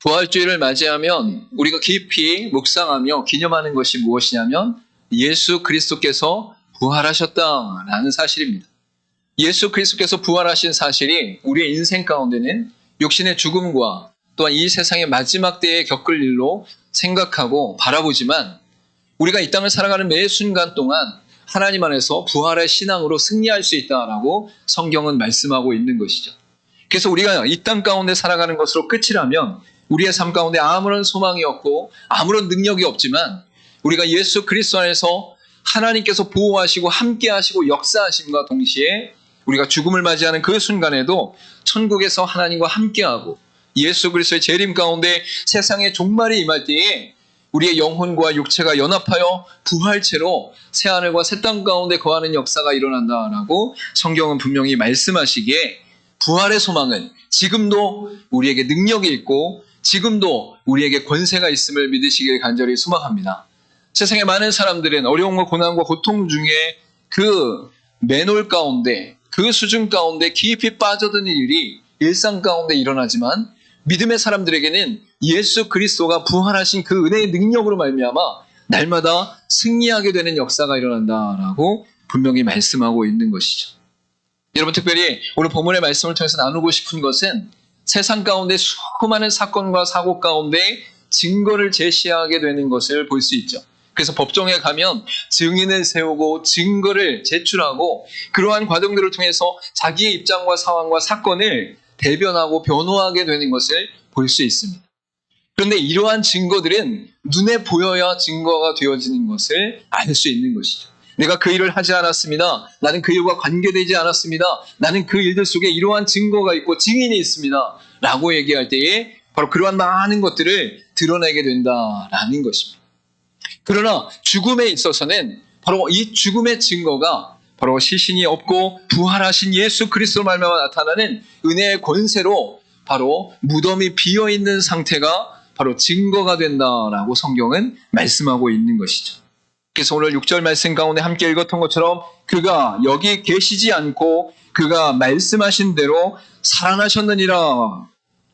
부활주의를 맞이하면 우리가 깊이 묵상하며 기념하는 것이 무엇이냐면 예수 그리스도께서 부활하셨다라는 사실입니다. 예수 그리스도께서 부활하신 사실이 우리의 인생 가운데는 육신의 죽음과 또한 이 세상의 마지막 때에 겪을 일로 생각하고 바라보지만 우리가 이 땅을 살아가는 매 순간 동안 하나님 안에서 부활의 신앙으로 승리할 수 있다라고 성경은 말씀하고 있는 것이죠. 그래서 우리가 이 땅 가운데 살아가는 것으로 끝이라면 우리의 삶 가운데 아무런 소망이 없고 아무런 능력이 없지만 우리가 예수 그리스도 안에서 하나님께서 보호하시고 함께하시고 역사하심과 동시에 우리가 죽음을 맞이하는 그 순간에도 천국에서 하나님과 함께하고 예수 그리스도의 재림 가운데 세상의 종말이 임할 때에 우리의 영혼과 육체가 연합하여 부활체로 새하늘과 새 땅 가운데 거하는 역사가 일어난다라고 성경은 분명히 말씀하시기에 부활의 소망은 지금도 우리에게 능력이 있고 지금도 우리에게 권세가 있음을 믿으시길 간절히 소망합니다. 세상의 많은 사람들은 어려움과 고난과 고통 중에 그 매놀 가운데 그 수준 가운데 깊이 빠져드는 일이 일상 가운데 일어나지만 믿음의 사람들에게는 예수 그리스도가 부활하신 그 은혜의 능력으로 말미암아 날마다 승리하게 되는 역사가 일어난다라고 분명히 말씀하고 있는 것이죠. 여러분 특별히 오늘 본문의 말씀을 통해서 나누고 싶은 것은 세상 가운데 수많은 사건과 사고 가운데 증거를 제시하게 되는 것을 볼 수 있죠. 그래서 법정에 가면 증인을 세우고 증거를 제출하고 그러한 과정들을 통해서 자기의 입장과 상황과 사건을 대변하고 변호하게 되는 것을 볼 수 있습니다. 그런데 이러한 증거들은 눈에 보여야 증거가 되어지는 것을 알 수 있는 것이죠. 내가 그 일을 하지 않았습니다. 나는 그 일과 관계되지 않았습니다. 나는 그 일들 속에 이러한 증거가 있고 증인이 있습니다. 라고 얘기할 때에 바로 그러한 많은 것들을 드러내게 된다라는 것입니다. 그러나 죽음에 있어서는 바로 이 죽음의 증거가 바로 시신이 없고 부활하신 예수 그리스도로 말미암아 나타나는 은혜의 권세로 바로 무덤이 비어있는 상태가 바로 증거가 된다라고 성경은 말씀하고 있는 것이죠. 그래서 오늘 6절 말씀 가운데 함께 읽었던 것처럼 그가 여기 계시지 않고 그가 말씀하신 대로 살아나셨느니라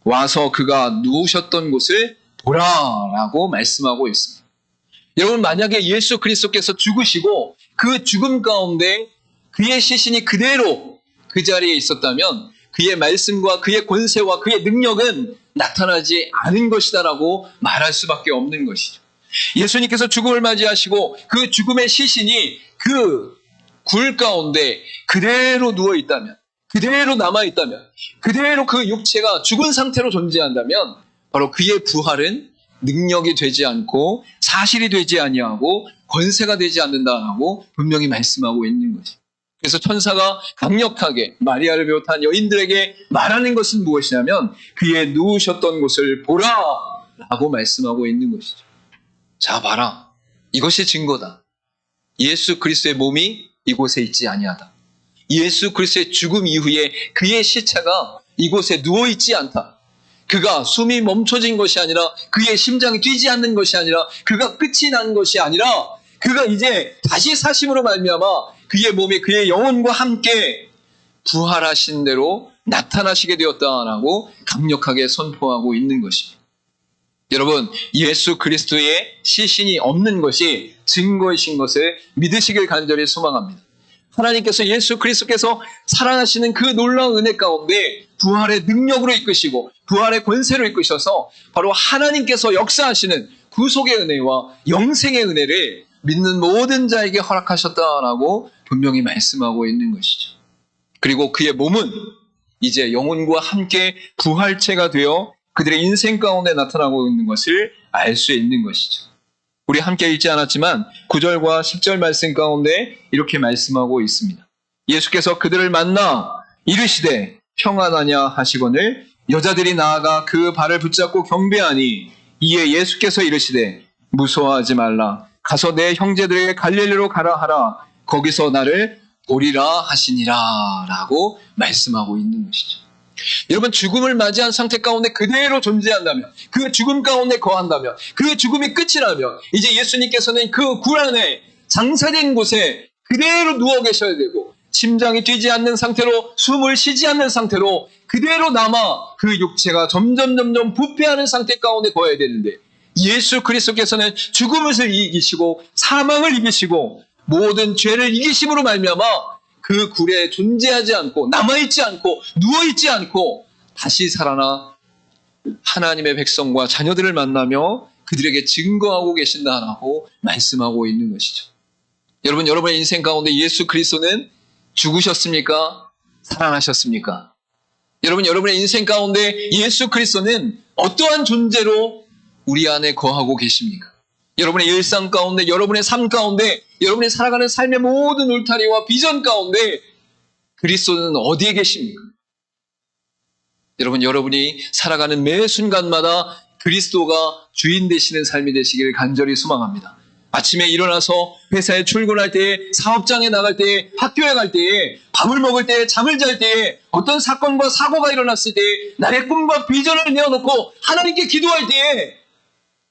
와서 그가 누우셨던 곳을 보라라고 말씀하고 있습니다. 여러분 만약에 예수 그리스도께서 죽으시고 그 죽음 가운데 그의 시신이 그대로 그 자리에 있었다면 그의 말씀과 그의 권세와 그의 능력은 나타나지 않은 것이다라고 말할 수밖에 없는 것이죠. 예수님께서 죽음을 맞이하시고 그 죽음의 시신이 그 굴 가운데 그대로 누워있다면 그대로 남아있다면 그대로 그 육체가 죽은 상태로 존재한다면 바로 그의 부활은 능력이 되지 않고 사실이 되지 아니하고 권세가 되지 않는다라고 분명히 말씀하고 있는 것이죠. 그래서 천사가 강력하게 마리아를 비롯한 여인들에게 말하는 것은 무엇이냐면 그의 누우셨던 곳을 보라 라고 말씀하고 있는 것이죠. 자 봐라. 이것이 증거다. 예수 그리스도의 몸이 이곳에 있지 아니하다. 예수 그리스도의 죽음 이후에 그의 시체가 이곳에 누워있지 않다. 그가 숨이 멈춰진 것이 아니라 그의 심장이 뛰지 않는 것이 아니라 그가 끝이 난 것이 아니라 그가 이제 다시 사심으로 말미암아 그의 몸이 그의 영혼과 함께 부활하신 대로 나타나시게 되었다라고 강력하게 선포하고 있는 것입니다. 여러분 예수 그리스도의 시신이 없는 것이 증거이신 것을 믿으시길 간절히 소망합니다. 하나님께서 예수 그리스도께서 살아나시는 그 놀라운 은혜 가운데 부활의 능력으로 이끄시고 부활의 권세로 이끄셔서 바로 하나님께서 역사하시는 구속의 은혜와 영생의 은혜를 믿는 모든 자에게 허락하셨다라고 분명히 말씀하고 있는 것이죠. 그리고 그의 몸은 이제 영혼과 함께 부활체가 되어 그들의 인생 가운데 나타나고 있는 것을 알 수 있는 것이죠. 우리 함께 읽지 않았지만 9절과 10절 말씀 가운데 이렇게 말씀하고 있습니다. 예수께서 그들을 만나 이르시되 평안하냐 하시거늘 여자들이 나아가 그 발을 붙잡고 경배하니 이에 예수께서 이르시되 무서워하지 말라. 가서 내 형제들에게 갈릴리로 가라 하라. 거기서 나를 보리라 하시니라 라고 말씀하고 있는 것이죠. 여러분 죽음을 맞이한 상태 가운데 그대로 존재한다면 그 죽음 가운데 거한다면 그 죽음이 끝이라면 이제 예수님께서는 그 굴 안에 장사된 곳에 그대로 누워 계셔야 되고 심장이 뛰지 않는 상태로, 숨을 쉬지 않는 상태로 그대로 남아 그 육체가 점점 부패하는 상태 가운데 거해야 되는데, 예수 그리스도께서는 죽음을 이기시고 사망을 이기시고 모든 죄를 이기심으로 말미암아 그 굴에 존재하지 않고 남아있지 않고 누워있지 않고 다시 살아나 하나님의 백성과 자녀들을 만나며 그들에게 증거하고 계신다라고 말씀하고 있는 것이죠. 여러분, 여러분의 인생 가운데 예수 그리스도는 죽으셨습니까? 살아나셨습니까? 여러분, 여러분의 인생 가운데 예수 그리스도는 어떠한 존재로 우리 안에 거하고 계십니까? 여러분의 일상 가운데, 여러분의 삶 가운데, 여러분이 살아가는 삶의 모든 울타리와 비전 가운데 그리스도는 어디에 계십니까? 여러분, 여러분이 살아가는 매 순간마다 그리스도가 주인 되시는 삶이 되시기를 간절히 소망합니다. 아침에 일어나서 회사에 출근할 때에, 사업장에 나갈 때에, 학교에 갈 때에, 밥을 먹을 때에, 잠을 잘 때에, 어떤 사건과 사고가 일어났을 때에 나의 꿈과 비전을 내어놓고 하나님께 기도할 때에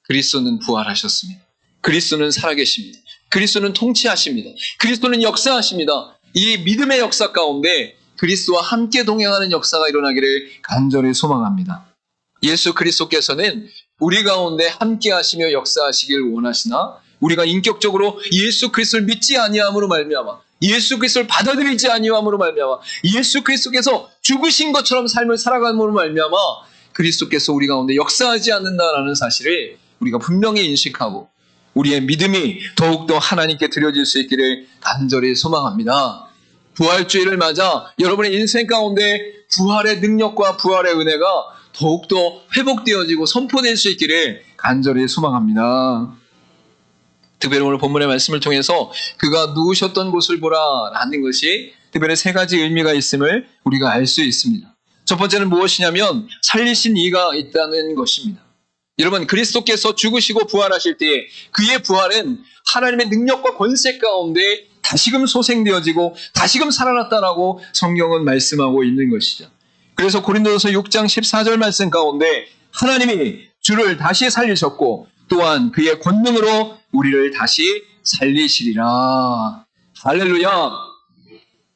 그리스도는 부활하셨습니다. 그리스도는 살아계십니다. 그리스도는 통치하십니다. 그리스도는 역사하십니다. 이 믿음의 역사 가운데 그리스도와 함께 동행하는 역사가 일어나기를 간절히 소망합니다. 예수 그리스도께서는 우리 가운데 함께 하시며 역사하시길 원하시나, 우리가 인격적으로 예수 그리스도를 믿지 아니함으로 말미암아, 예수 그리스도를 받아들이지 아니함으로 말미암아, 예수 그리스도께서 죽으신 것처럼 삶을 살아감으로 말미암아 그리스도께서 우리 가운데 역사하지 않는다라는 사실을 우리가 분명히 인식하고 우리의 믿음이 더욱더 하나님께 드려질 수 있기를 간절히 소망합니다. 부활주의를 맞아 여러분의 인생 가운데 부활의 능력과 부활의 은혜가 더욱더 회복되어지고 선포될 수 있기를 간절히 소망합니다. 특별히 오늘 본문의 말씀을 통해서 그가 누우셨던 곳을 보라 라는 것이 특별히 세 가지 의미가 있음을 우리가 알 수 있습니다. 첫 번째는 무엇이냐면 살리신 이가 있다는 것입니다. 여러분, 그리스도께서 죽으시고 부활하실 때에 그의 부활은 하나님의 능력과 권세 가운데 다시금 소생되어지고 다시금 살아났다라고 성경은 말씀하고 있는 것이죠. 그래서 고린도전서 6장 14절 말씀 가운데 하나님이 주를 다시 살리셨고 또한 그의 권능으로 우리를 다시 살리시리라. 할렐루야.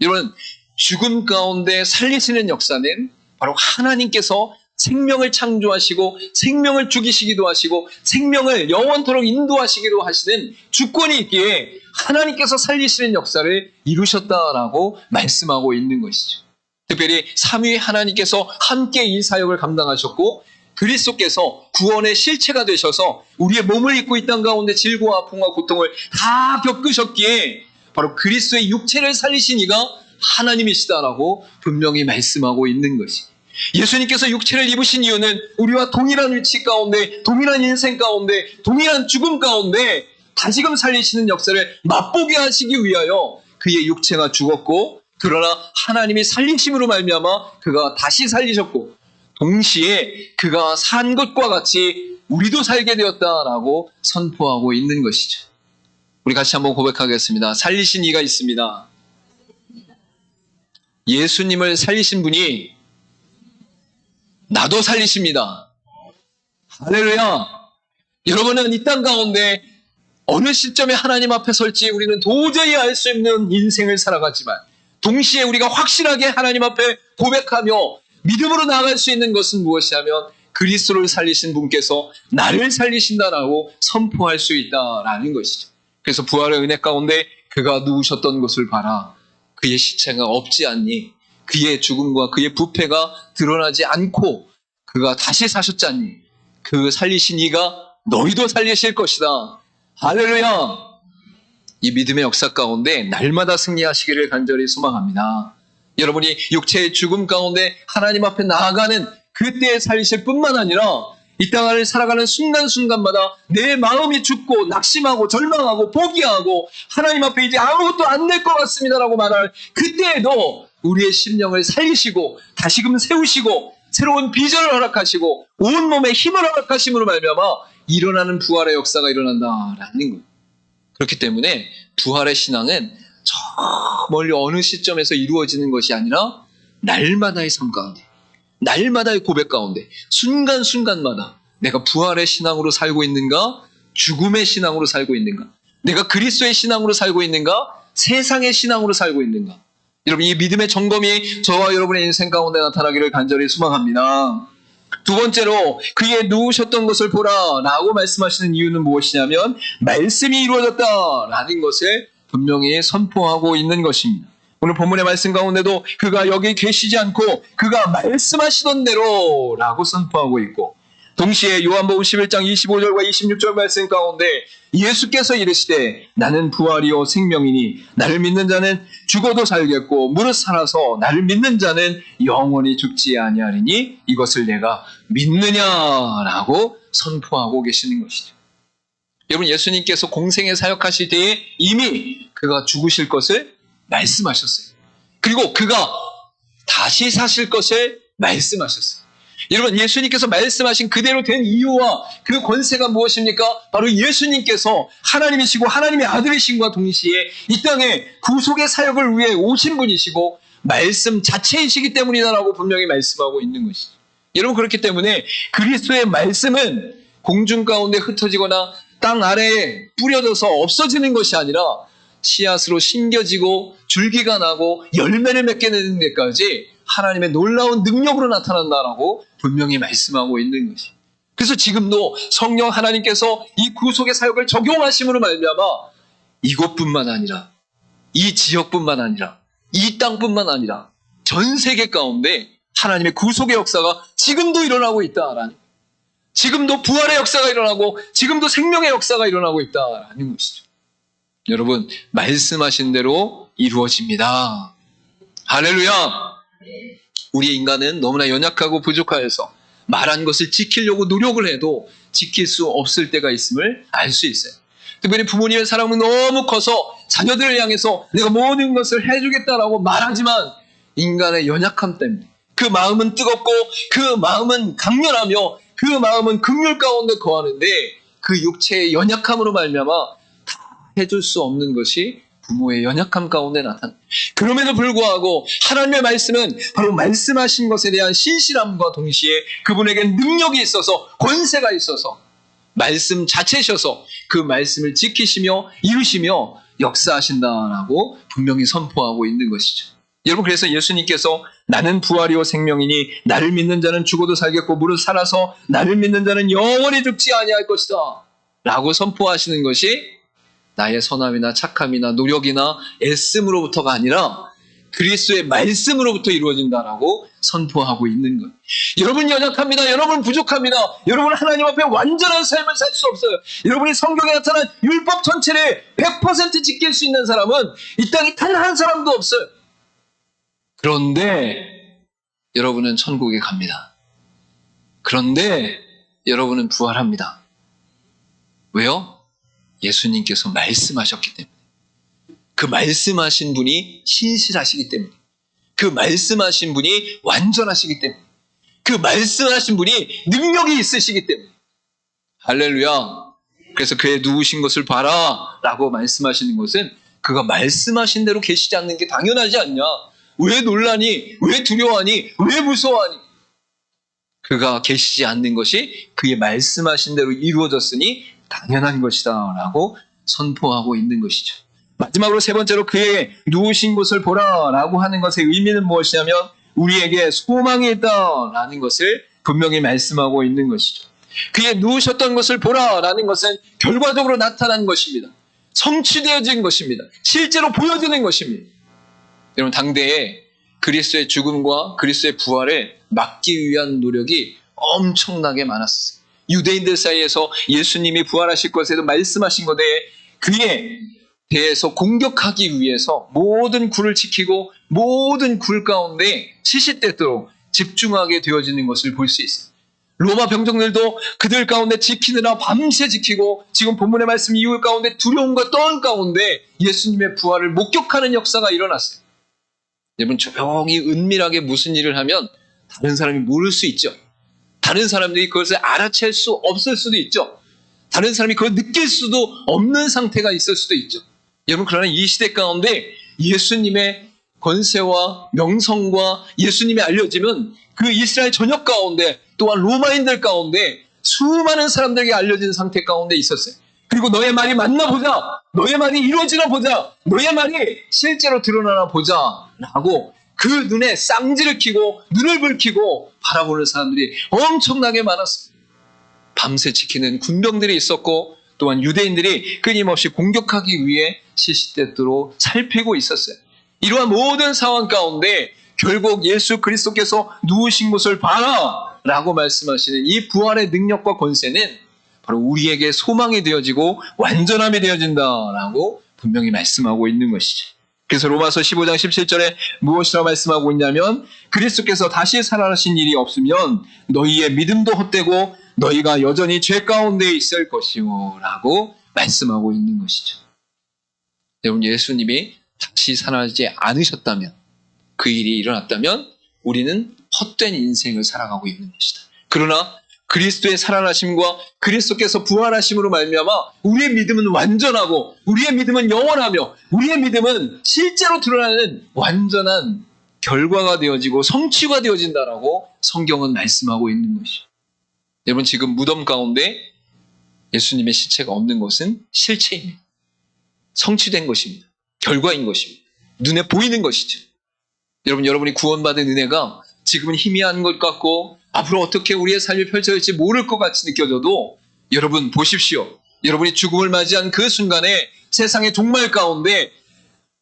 여러분, 죽음 가운데 살리시는 역사는 바로 하나님께서 생명을 창조하시고 생명을 죽이시기도 하시고 생명을 영원토록 인도하시기도 하시는 주권이 있기에 하나님께서 살리시는 역사를 이루셨다라고 말씀하고 있는 것이죠. 특별히 삼위 하나님께서 함께 이 사역을 감당하셨고 그리스도께서 구원의 실체가 되셔서 우리의 몸을 입고 이 땅 가운데 질고와 아픔과 고통을 다 겪으셨기에 바로 그리스도의 육체를 살리신 이가 하나님이시다라고 분명히 말씀하고 있는 것이, 예수님께서 육체를 입으신 이유는 우리와 동일한 위치 가운데, 동일한 인생 가운데, 동일한 죽음 가운데 다시금 살리시는 역사를 맛보게 하시기 위하여 그의 육체가 죽었고, 그러나 하나님이 살리심으로 말미암아 그가 다시 살리셨고 동시에 그가 산 것과 같이 우리도 살게 되었다라고 선포하고 있는 것이죠. 우리 같이 한번 고백하겠습니다. 살리신 이가 있습니다. 예수님을 살리신 분이 나도 살리십니다. 할렐루야. 여러분은 이 땅 가운데 어느 시점에 하나님 앞에 설지 우리는 도저히 알 수 없는 인생을 살아가지만 동시에 우리가 확실하게 하나님 앞에 고백하며 믿음으로 나아갈 수 있는 것은 무엇이냐면 그리스도를 살리신 분께서 나를 살리신다라고 선포할 수 있다라는 것이죠. 그래서 부활의 은혜 가운데 그가 누우셨던 곳을 봐라. 그의 시체가 없지 않니? 그의 죽음과 그의 부패가 드러나지 않고 그가 다시 사셨지 않니? 그 살리신 이가 너희도 살리실 것이다. 할렐루야. 이 믿음의 역사 가운데 날마다 승리하시기를 간절히 소망합니다. 여러분이 육체의 죽음 가운데 하나님 앞에 나아가는 그때에 살리실 뿐만 아니라 이 땅을 살아가는 순간순간마다 내 마음이 죽고 낙심하고 절망하고 포기하고 하나님 앞에 이제 아무것도 안 될 것 같습니다라고 말할 그때에도 우리의 심령을 살리시고 다시금 세우시고 새로운 비전을 허락하시고 온몸에 힘을 허락하심으로 말미암아 일어나는 부활의 역사가 일어난다라는 거예요. 그렇기 때문에 부활의 신앙은 저 멀리 어느 시점에서 이루어지는 것이 아니라 날마다의 삶 가운데, 날마다의 고백 가운데, 순간순간마다 내가 부활의 신앙으로 살고 있는가? 죽음의 신앙으로 살고 있는가? 내가 그리스도의 신앙으로 살고 있는가? 세상의 신앙으로 살고 있는가? 여러분, 이 믿음의 점검이 저와 여러분의 인생 가운데 나타나기를 간절히 소망합니다. 두 번째로 그의 누우셨던 것을 보라 라고 말씀하시는 이유는 무엇이냐면 말씀이 이루어졌다라는 것을 분명히 선포하고 있는 것입니다. 오늘 본문의 말씀 가운데도 그가 여기 계시지 않고 그가 말씀하시던 대로 라고 선포하고 있고, 동시에 요한복음 11장 25절과 26절 말씀 가운데 예수께서 이르시되 나는 부활이요 생명이니 나를 믿는 자는 죽어도 살겠고 무릇 살아서 나를 믿는 자는 영원히 죽지 아니하리니 이것을 내가 믿느냐라고 선포하고 계시는 것이죠. 여러분, 예수님께서 공생의 사역하실 때에 이미 그가 죽으실 것을 말씀하셨어요. 그리고 그가 다시 사실 것을 말씀하셨어요. 여러분, 예수님께서 말씀하신 그대로 된 이유와 그 권세가 무엇입니까? 바로 예수님께서 하나님이시고 하나님의 아들이신과 동시에 이 땅에 구속의 사역을 위해 오신 분이시고 말씀 자체이시기 때문이다라고 분명히 말씀하고 있는 것이죠. 여러분, 그렇기 때문에 그리스도의 말씀은 공중 가운데 흩어지거나 땅 아래에 뿌려져서 없어지는 것이 아니라 씨앗으로 심겨지고 줄기가 나고 열매를 맺게 되는 데까지 하나님의 놀라운 능력으로 나타난다라고 분명히 말씀하고 있는 것이. 그래서 지금도 성령 하나님께서 이 구속의 사역을 적용하심으로 말미암아 이곳뿐만 아니라 이 지역뿐만 아니라 이 땅뿐만 아니라 전 세계 가운데 하나님의 구속의 역사가 지금도 일어나고 있다라는, 지금도 부활의 역사가 일어나고 지금도 생명의 역사가 일어나고 있다라는 것이죠. 여러분, 말씀하신 대로 이루어집니다. 할렐루야. 우리 인간은 너무나 연약하고 부족하여서 말한 것을 지키려고 노력을 해도 지킬 수 없을 때가 있음을 알 수 있어요. 특별히 부모님의 사랑은 너무 커서 자녀들을 향해서 내가 모든 것을 해주겠다라고 말하지만 인간의 연약함 때문에 그 마음은 뜨겁고 그 마음은 강렬하며 그 마음은 긍휼 가운데 거하는데 그 육체의 연약함으로 말미암아 다 해줄 수 없는 것이 부모의 연약함 가운데 나타납니다. 그럼에도 불구하고 하나님의 말씀은 바로 말씀하신 것에 대한 신실함과 동시에 그분에게 능력이 있어서 권세가 있어서 말씀 자체셔서 그 말씀을 지키시며 이루시며 역사하신다라고 분명히 선포하고 있는 것이죠. 여러분, 그래서 예수님께서 나는 부활이요 생명이니 나를 믿는 자는 죽어도 살겠고 무릇 살아서 나를 믿는 자는 영원히 죽지 아니할 것이다 라고 선포하시는 것이 나의 선함이나 착함이나 노력이나 애씀으로부터가 아니라 그리스도의 말씀으로부터 이루어진다라고 선포하고 있는 것. 여러분 연약합니다. 여러분 부족합니다. 여러분 하나님 앞에 완전한 삶을 살 수 없어요. 여러분이 성경에 나타난 율법 전체를 100% 지킬 수 있는 사람은 이 땅에 단 한 사람도 없어요. 그런데 여러분은 천국에 갑니다. 그런데 여러분은 부활합니다. 왜요? 예수님께서 말씀하셨기 때문에. 그 말씀하신 분이 신실하시기 때문에. 그 말씀하신 분이 완전하시기 때문에. 그 말씀하신 분이 능력이 있으시기 때문에. 할렐루야. 그래서 그의 누우신 것을 봐라 라고 말씀하시는 것은 그가 말씀하신 대로 계시지 않는 게 당연하지 않냐. 왜 놀라니? 왜 두려워하니? 왜 무서워하니? 그가 계시지 않는 것이 그의 말씀하신 대로 이루어졌으니 당연한 것이다 라고 선포하고 있는 것이죠. 마지막으로 세 번째로 그의 누우신 곳을 보라 라고 하는 것의 의미는 무엇이냐면 우리에게 소망이 있다라는 것을 분명히 말씀하고 있는 것이죠. 그의 누우셨던 것을 보라 라는 것은 결과적으로 나타난 것입니다. 성취되어진 것입니다. 실제로 보여지는 것입니다. 여러분, 당대에 그리스도의 죽음과 그리스도의 부활을 막기 위한 노력이 엄청나게 많았어요. 유대인들 사이에서 예수님이 부활하실 것에도 말씀하신 것에 그에 대해서 공격하기 위해서 모든 굴을 지키고 모든 굴 가운데 시시때때로 집중하게 되어지는 것을 볼 수 있어요. 로마 병정들도 그들 가운데 지키느라 밤새 지키고 지금 본문의 말씀 이유 가운데 두려움과 떠는 가운데 예수님의 부활을 목격하는 역사가 일어났어요. 여러분, 조용히 은밀하게 무슨 일을 하면 다른 사람이 모를 수 있죠. 다른 사람들이 그것을 알아챌 수 없을 수도 있죠. 다른 사람이 그걸 느낄 수도 없는 상태가 있을 수도 있죠. 여러분, 그러나 이 시대 가운데 예수님의 권세와 명성과 예수님이 알려지면 그 이스라엘 전역 가운데 또한 로마인들 가운데 수많은 사람들에게 알려진 상태 가운데 있었어요. 그리고 너의 말이 맞나 보자 너의 말이 이루어지나 보자. 너의 말이 실제로 드러나나 보자. 라고 그 눈에 쌍지를 켜고 눈을 붉히고 바라보는 사람들이 엄청나게 많았습니다. 밤새 지키는 군병들이 있었고 또한 유대인들이 끊임없이 공격하기 위해 시시때때로 살피고 있었어요. 이러한 모든 상황 가운데 결국 예수 그리스도께서 누우신 곳을 봐라 라고 말씀하시는 이 부활의 능력과 권세는 바로 우리에게 소망이 되어지고 완전함이 되어진다라고 분명히 말씀하고 있는 것이죠. 그래서 로마서 15장 17절에 무엇이라고 말씀하고 있냐면 그리스도께서 다시 살아나신 일이 없으면 너희의 믿음도 헛되고 너희가 여전히 죄 가운데 있을 것이오 라고 말씀하고 있는 것이죠. 여러분, 예수님이 다시 살아나지 않으셨다면, 그 일이 일어났다면 우리는 헛된 인생을 살아가고 있는 것이다. 그러나 그리스도의 살아나심과 그리스도께서 부활하심으로 말미암아 우리의 믿음은 완전하고 우리의 믿음은 영원하며 우리의 믿음은 실제로 드러나는 완전한 결과가 되어지고 성취가 되어진다라고 성경은 말씀하고 있는 것이죠. 여러분, 지금 무덤 가운데 예수님의 시체가 없는 것은 실체입니다. 성취된 것입니다. 결과인 것입니다. 눈에 보이는 것이죠. 여러분, 여러분이 구원받은 은혜가 지금은 희미한 것 같고 앞으로 어떻게 우리의 삶이 펼쳐질지 모를 것 같이 느껴져도 여러분 보십시오. 여러분이 죽음을 맞이한 그 순간에 세상의 종말 가운데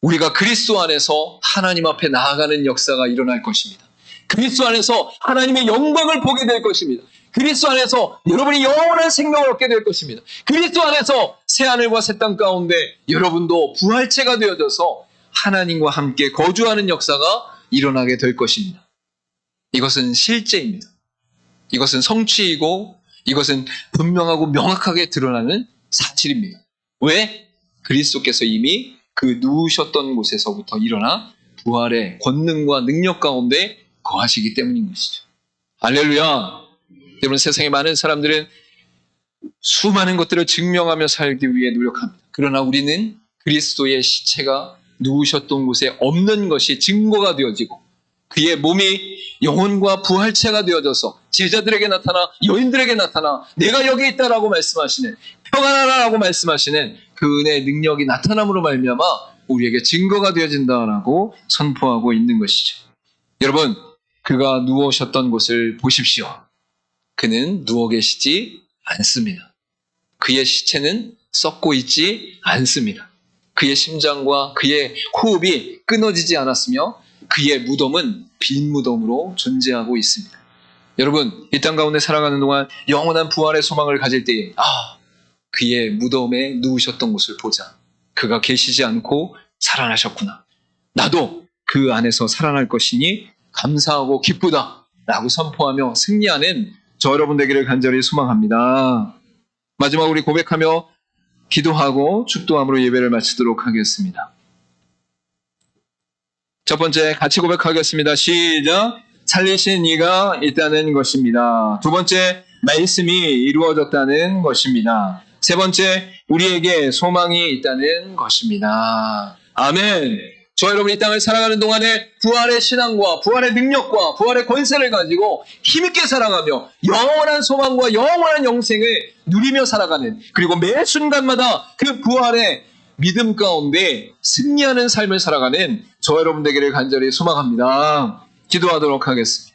우리가 그리스도 안에서 하나님 앞에 나아가는 역사가 일어날 것입니다. 그리스도 안에서 하나님의 영광을 보게 될 것입니다. 그리스도 안에서 여러분이 영원한 생명을 얻게 될 것입니다. 그리스도 안에서 새하늘과 새 땅 가운데 여러분도 부활체가 되어져서 하나님과 함께 거주하는 역사가 일어나게 될 것입니다. 이것은 실제입니다. 이것은 성취이고 이것은 분명하고 명확하게 드러나는 사실입니다. 왜? 그리스도께서 이미 그 누우셨던 곳에서부터 일어나 부활의 권능과 능력 가운데 거하시기 때문인 것이죠. 할렐루야. 여러분, 세상에 많은 사람들은 수많은 것들을 증명하며 살기 위해 노력합니다. 그러나 우리는 그리스도의 시체가 누우셨던 곳에 없는 것이 증거가 되어지고 그의 몸이 영혼과 부활체가 되어져서 제자들에게 나타나 여인들에게 나타나 내가 여기 있다라고 말씀하시는, 평안하라고 말씀하시는 그 은혜의 능력이 나타남으로 말미암아 우리에게 증거가 되어진다라고 선포하고 있는 것이죠. 여러분, 그가 누우셨던 곳을 보십시오. 그는 누워 계시지 않습니다. 그의 시체는 썩고 있지 않습니다. 그의 심장과 그의 호흡이 끊어지지 않았으며 그의 무덤은 빈 무덤으로 존재하고 있습니다. 여러분, 이 땅 가운데 살아가는 동안 영원한 부활의 소망을 가질 때에 그의 무덤에 누우셨던 곳을 보자. 그가 계시지 않고 살아나셨구나. 나도 그 안에서 살아날 것이니 감사하고 기쁘다 라고 선포하며 승리하는 저 여러분 되기를 간절히 소망합니다. 마지막 우리 고백하며 기도하고 축도함으로 예배를 마치도록 하겠습니다. 첫 번째 같이 고백하겠습니다. 시작. 살리신 이가 있다는 것입니다. 두 번째, 말씀이 이루어졌다는 것입니다. 세 번째, 우리에게 소망이 있다는 것입니다. 아멘. 저 여러분이 이 땅을 살아가는 동안에 부활의 신앙과 부활의 능력과 부활의 권세를 가지고 힘있게 살아가며 영원한 소망과 영원한 영생을 누리며 살아가는, 그리고 매 순간마다 그 부활의 믿음 가운데 승리하는 삶을 살아가는 저 여러분 되기를 간절히 소망합니다. 기도하도록 하겠습니다.